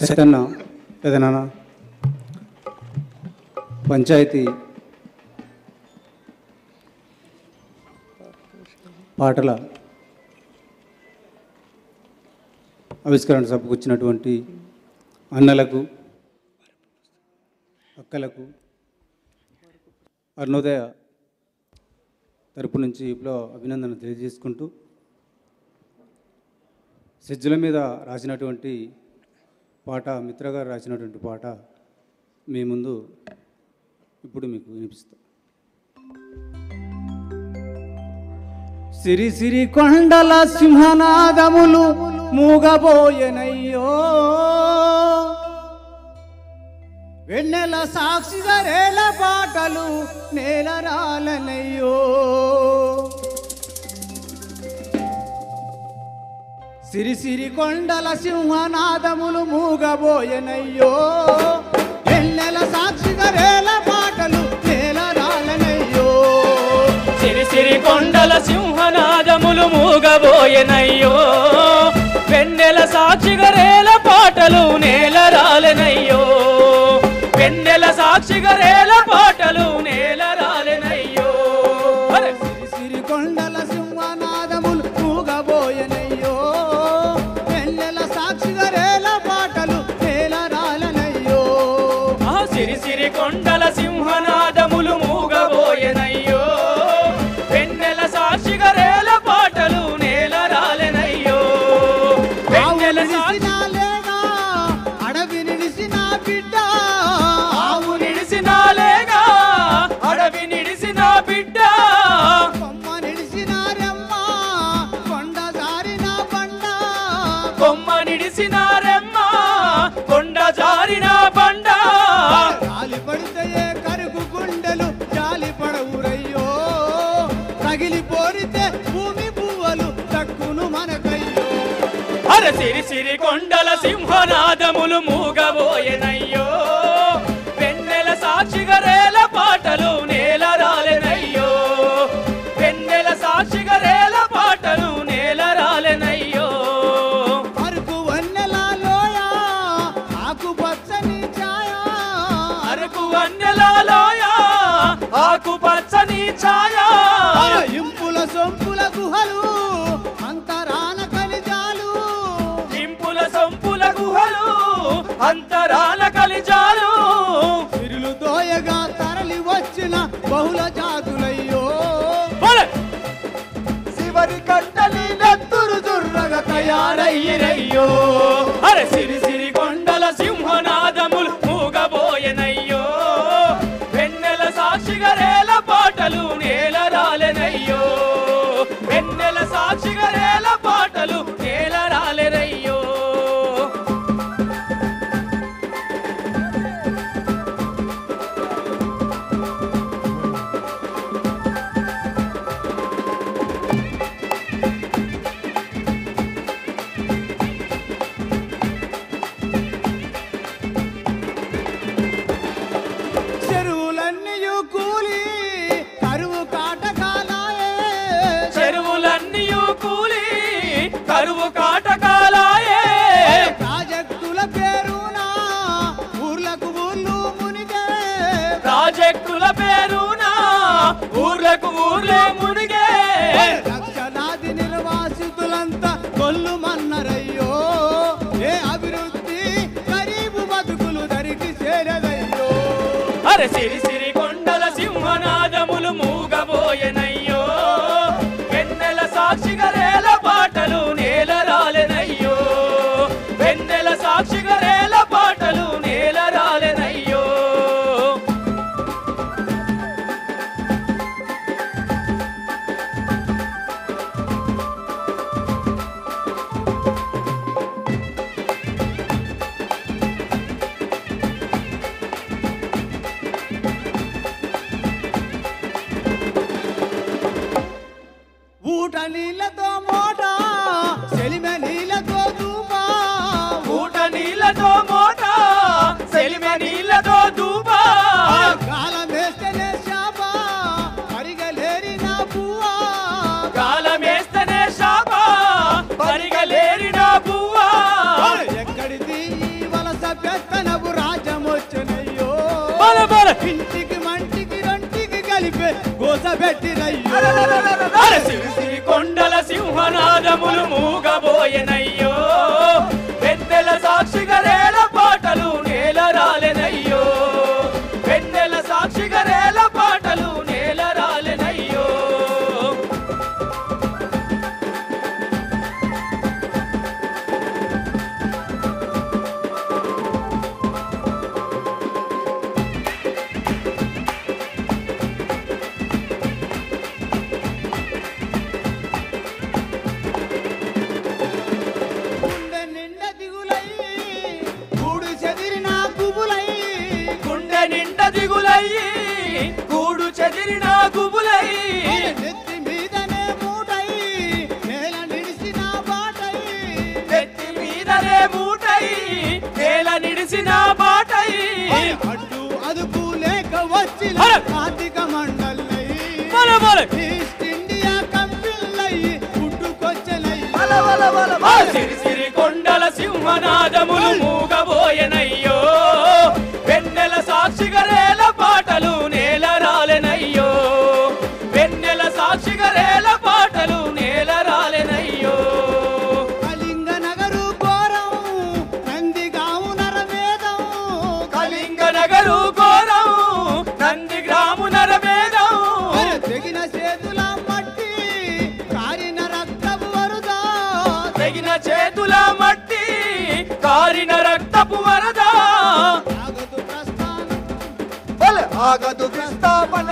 చైతన్య పెదనాన్న పంచాయతీ పాటల ఆవిష్కరణ సభకు వచ్చినటువంటి అన్నలకు అక్కలకు అరుణోదయ తరపు నుంచి ఇప్పుడు అభినందన తెలియజేసుకుంటూ సెజ్జల మీద రాసినటువంటి పాట మిత్ర గారు రాసినటువంటి పాట మీ ముందు ఇప్పుడు మీకు వినిపిస్తాం. సిరి సిరి కొండల సింహనాదములు మూగబోయెనయ్యో, వెన్నెల సాక్షిగా రేల పాటలు నేలరాలనయ్యో. సిరి సిరి కొండల సింహనాదములు మూగబోయెనయ్యో, వెన్నెల సాక్షిగా రేల పాటలు నేలరాలనయ్యో. సిరి సిరి కొండల సింహనాదములు మూగబోయెనయ్యో, వెన్నెల సాక్షిగా రేల పాటలు నేలరాలెనయ్యో. వెన్నెల సాక్షిగా రేల పాటలు నేలరాలెనయ్యో. సిరి సిరి కొండల సింహనాదములు మూగబోయెనయ్యో, వెన్నెల సాక్షిగా రేల పాటలు నేలరాలనయ్యో. సిరి సిరి కొండల సింహనాదములు మూగబోయెనయ్యో, వెన్నెల సాక్షిగా రేల పాటలు నేలరాలెనయ్యో. వెన్నెల నిడిసినాలేగా అడవి నిడిసిన బిడ్డ, ఆవు నిడిసినాలేగా అడవి నిడిసిన బిడ్డ, కొమ్మ నిడిసినారమ్మ కొండ జారిన బండ, కొమ్మ నిడిసినారెమ్మ కొండ జారిన బండ. గాలి పడితే కరుగు గుండెలు జాలి పడవురయ్యో, తగిలి పోరితే భూమి పువ్వలు దక్కును మనకయ్యో. అర సిరి సిరి కొండల సింహనాదములు మూగబోయెనయ్యో, వెన్నెల సాక్షిగా రేల పాటలు నేలరాలెనయ్యో. వెన్నెల సాక్షిగా రేల పాటలు నేలరాలెనయ్యో. అరకు వన్నెల లోయ ఆకు పచ్చని ఛాయ, అరకు వన్నెలలోయ ఆకు పచ్చని ఛాయ, ఇంపుల సొంపుల గుహలు అంతరాన కలిజాలు, ఇంపుల సొంపుల గుహలు అంతరాల కలిజాలు. సిరులు దోయగా తరలి వచ్చిన బహుళ జాతులయ్యో, శివరి కంటలి నెత్తురు దుర్రగా తయారయ్యిరయ్యో. అరే సిరి సిరి కొండల సింహనాదములు మూగబోయెనయ్యో, వెన్నెల సాక్షిగా రేల పాటలు నేలరాలెనయ్యో. వెన్నెల సాక్షిగా రేల పాటలు నేలరాలెనయ్యో. చెరువులన్నీయు కూలి కరువు కాటకాలాయే, చెరువులన్నీయు కూలి కరువు కాటకాలాయే. ప్రాజెక్టుల పేరున ఊర్లకు ఊర్లు మునిగే, ప్రాజెక్టుల పేరున ఊర్లకు ఊర్లే మునిగే. లక్షలాది నిర్వాసితులంతా కొల్లు మన్నరయ్యో, ఏ అభివృద్ధి గరీబు బతుకులు దరికి చేరదయ్యో. అరే సిరి సిరి కొండల సింహనాదములు మూగబోయెనయ్యో, వెన్నెల సాక్షిగా రేల పాటలు నేలరాలెనయ్యో. వెన్నెల సాక్షిగా రేల పాటలు నేలరాలెనయ్యో. ఊట నీళ్ళతో మోట చెలిమె నీళ్ళతో దూప, ఊట నీళ్ళతో పెత్తనపు రాజ్యం వచ్చనయ్యో బల బల ఇంటికి మంటికి రెంటికి కలిపే గోస పెట్టిరయ్యో అరే సిరి సిరి కొండల సింహనాదములు మూగబోయెనయ్యో వెన్నెల సాక్షిగా రేల పాటలు నేల రాలెనయ్యో వెన్నెల సాక్షిగా రేల పాటలు నేల రాలెనయ్యో గుండె నిండా దిగులై గూడు చెదిరిన గుబులై గుండె నిండా దిగులయ్యి గూడు చెదిరిన గుబులై నెత్తి మీదనే మూటై నేల నిడిసిన బాటై నెత్తి మీదనే మూటై నేల నిడిసిన బాటై అడ్డు అదుపు లేక వచ్చిన అరే! కార్తీక మండలై బల బల ఈస్ట్ ఇండియా కంపెనీలై పుట్టుకొచ్చనై సిరి సిరి కొండల సింహనాదములు మూగబోయెనయ్యో వెన్నెల సాక్షిగా రేల పాటలు నేల రాలెనయ్యో వెన్నెల సాక్షిగా రేల పాటలు నేల రాలెనయ్యో కళింగ నగరు ఘోరం నందిగాము నరవేదం కళింగ నగరు ఘోరం నంది గ్రాము నరమేదం తెగిన చేతుల మట్టి కారిన రక్తపు వరుద తెగిన చేతుల మట్టి కారిన రక్తపు వరద ఆగదు ప్రస్థానం ఆగదు విస్థాపన